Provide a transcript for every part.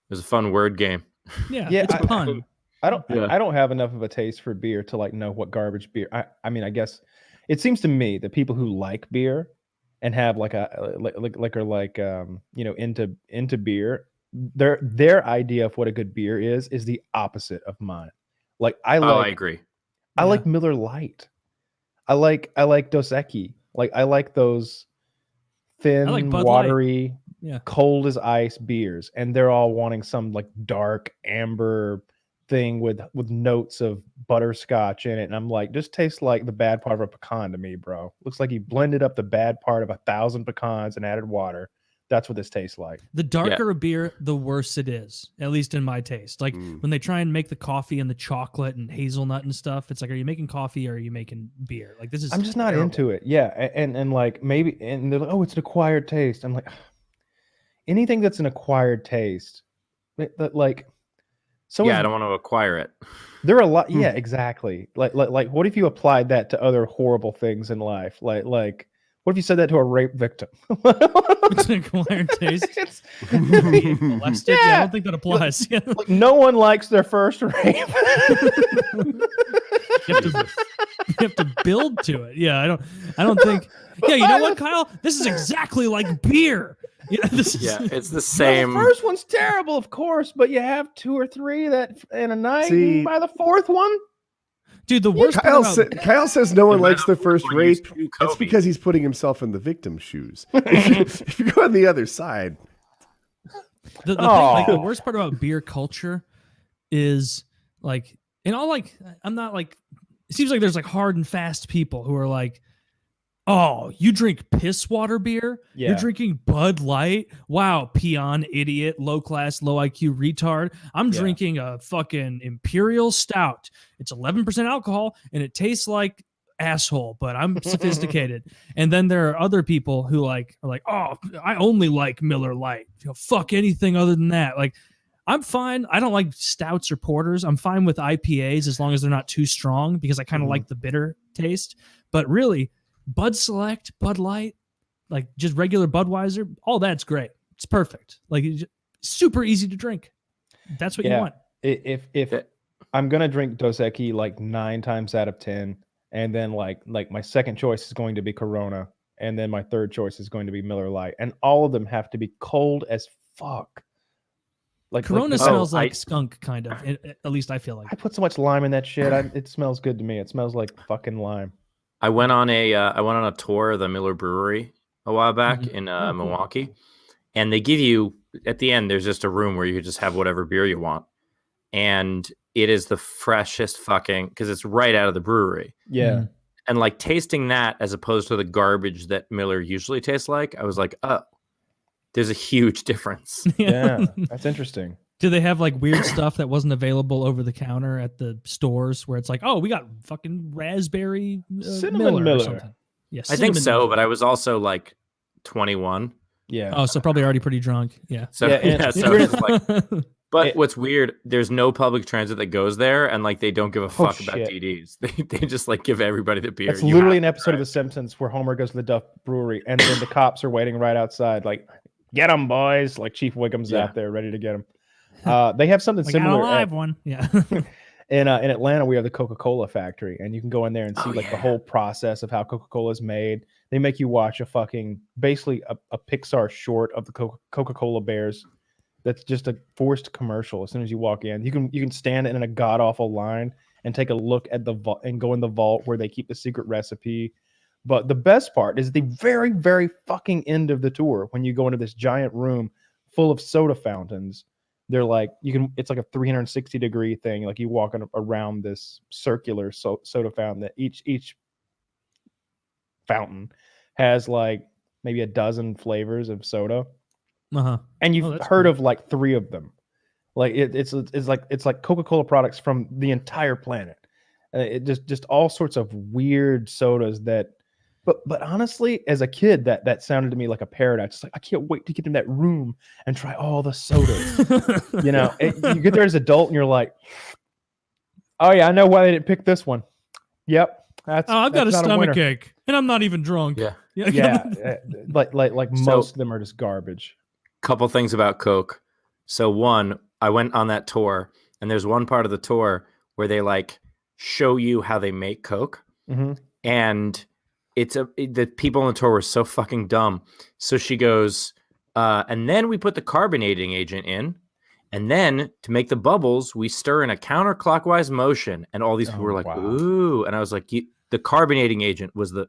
was a fun word game. Yeah, Yeah, it's a pun. I don't Yeah. I don't have enough of a taste for beer to like know what garbage beer. I mean, I guess it seems to me that people who like beer and have like a like are like into beer, their idea of what a good beer is the opposite of mine. Like Oh, I agree. I Yeah. like Miller Lite. I like Dos Equis. Like I like those I like thin, Bud Light. watery, Yeah. cold as ice beers, and they're all wanting some like dark amber thing with notes of butterscotch in it. And I'm like, just tastes like the bad part of a pecan to me, bro. Looks like you blended up the bad part of 1,000 pecans and added water. That's what this tastes like. The darker a beer, the worse it is, at least in my taste. Like when they try and make the coffee and the chocolate and hazelnut and stuff, it's like, are you making coffee or are you making beer? Like this is I'm just not terrible. into it. Yeah, and like maybe, and they're like, oh, it's an acquired taste. I'm like, anything that's an acquired taste, like, so Yeah, is- I don't want to acquire it. there are a lot. Yeah, exactly. Like, what if you applied that to other horrible things in life? Like, what if you said that to a rape victim? It's an acquired taste. It's- Molested? Yeah, I Yeah. don't think that applies. Yeah. like, no one likes their first rape. You have to build to it. Yeah, I don't think. Yeah, you know what, Kyle? This is exactly like beer. Yeah, this is, Yeah, it's the Well, same. the first one's terrible, of course, but you have 2 or 3 that in a night. See- and by the 4th one, dude. The worst part about Kyle says no one likes the first metaphor used rape. to That's Kobe. because he's putting himself in the victim's shoes. If you go on the other side, the thing, like the worst part about beer culture is like, and all like, I'm not like, it seems like there's like hard and fast people who are like, oh, you drink piss water beer? You're Yeah. drinking Bud Light? Wow, peon, idiot, low class, low IQ retard. I'm Yeah. drinking a fucking Imperial Stout. It's 11% alcohol and it tastes like asshole, but I'm sophisticated. And then there are other people who are like, oh, I only like Miller Lite. Fuck anything other than that. Like, I'm fine. I don't like stouts or porters. I'm fine with IPAs as long as they're not too strong because I kind of like the bitter taste. But really, Bud Select, Bud Light, like just regular Budweiser, all that's great. It's perfect. Like it's super easy to drink. That's what you Yeah. want. if I'm gonna drink Dos Equis like 9 times out of 10, and then like my second choice is going to be Corona, and then my third choice is going to be Miller Lite, and all of them have to be cold as fuck. Like Corona the- smells I- like skunk, kind of. At least I feel like. I put so much lime in that shit. It smells good to me. It smells like fucking lime. I went on a tour of the Miller Brewery a while back Mhm. in Oh, cool. Milwaukee, and they give you at the end. There's just a room where you can just have whatever beer you want, and it is the freshest fucking because it's right out of the brewery. Yeah. Mhm. And like tasting that as opposed to the garbage that Miller usually tastes like, I was like, oh, there's a huge difference. Yeah. That's interesting. Do they have like weird stuff that wasn't available over the counter at the stores where it's like, oh, we got fucking raspberry Cinnamon Miller or Miller. something? Yeah, I think cinnamon so, Miller. but I was also like 21. Yeah. Oh, so probably already pretty drunk. Yeah. So Yeah, and- yeah, so it's like, but It- what's weird, there's no public transit that goes there, and like they don't give a fuck about shit. DDs. They just like give everybody the beer. That's You literally have an to episode try of The Simpsons where Homer goes to the Duff Brewery, and then the cops are waiting right outside, like, "Get 'em, boys!" Like Chief Wiggum's Yeah. out there ready to get them. They have something We got a similar live one. Yeah. in Atlanta. We have the Coca-Cola factory, and you can go in there and see Oh, like the yeah. whole process of how Coca-Cola is made. They make you watch a fucking basically a Pixar short of the Coca-Cola bears. That's just a forced commercial. As soon as you walk in, you can stand in a god awful line and take a look at the vault and go in the vault where they keep the secret recipe. But the best part is the very, very fucking end of the tour when you go into this giant room full of soda fountains. They're like it's like a 360-degree thing. Like you walk around this circular soda fountain that each fountain has like maybe a dozen flavors of soda. Uh-huh. And Oh, you've that's heard cool. of like 3 of them. Like it's like Coca-Cola products from the entire planet. It just all sorts of weird sodas that. But honestly, as a kid, that sounded to me like a paradise. It's like I can't wait to get in that room and try all the sodas. You know, you get there as an adult and you're like, oh yeah, I know why they didn't pick this one. Yep, that's. Oh, I've got a that's not stomach winner. ache, and I'm not even drunk. Yeah. Yeah, like So- most of them are just garbage. Couple things about Coke. So one, I went on that tour, and there's one part of the tour where they like show you how they make Coke, and the people on the tour were so fucking dumb. So she goes, and then we put the carbonating agent in, and then to make the bubbles, we stir in a counterclockwise motion. And all these people were like, wow. ooh. And I was like, the carbonating agent was the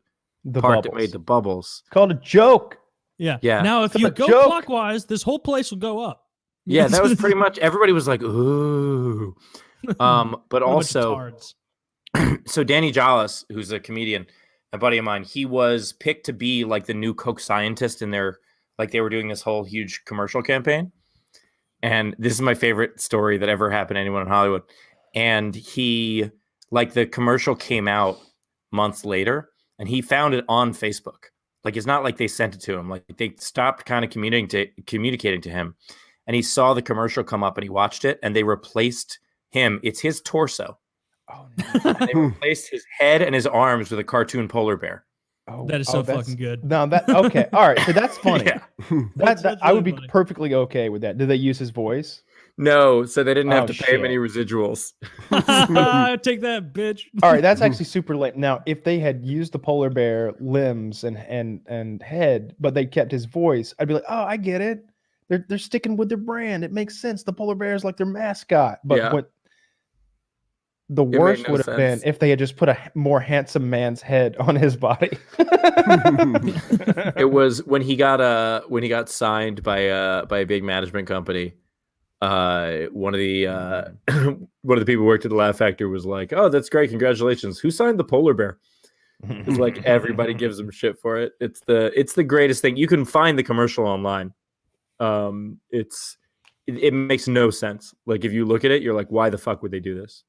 part that made the bubbles. It's called a joke. Yeah. Yeah. Now, if It's you a go joke. clockwise, this whole place will go up. Yeah, that was pretty much, everybody was like, ooh. But What a bunch of also, tards. so Danny Jollis, who's a comedian, a buddy of mine, he was picked to be like the new Coke scientist in their, like they were doing this whole huge commercial campaign. And this is my favorite story that ever happened to anyone in Hollywood. And he, like the commercial came out months later, and he found it on Facebook. Like, it's not like they sent it to him. Like, they stopped kind of communicating to him. And he saw the commercial come up, and he watched it, and they replaced him. It's his torso. Oh, no. And they replaced his head and his arms with a cartoon polar bear. Oh, That is so fucking good. No, okay. All right. So that's funny. Yeah. That's I would be really funny. perfectly okay with that. Did they use his voice? No, so they didn't have Oh, to pay him shit. any residuals. Take that, bitch. All right, that's actually super lame. Now, if they had used the polar bear limbs and head, but they kept his voice, I'd be like, oh, I get it. They're sticking with their brand. It makes sense. The polar bear is like their mascot. But Yeah. what the made worst no would have been sense. if they had just put a more handsome man's head on his body. It was when he got signed by a big management company. One of the one of the people who worked at the Laugh Factory was like, "Oh, that's great, congratulations! Who signed the polar bear?" It's like everybody gives him shit for it. It's the greatest thing. You can find the commercial online. It makes no sense. Like if you look at it, you're like, why the fuck would they do this?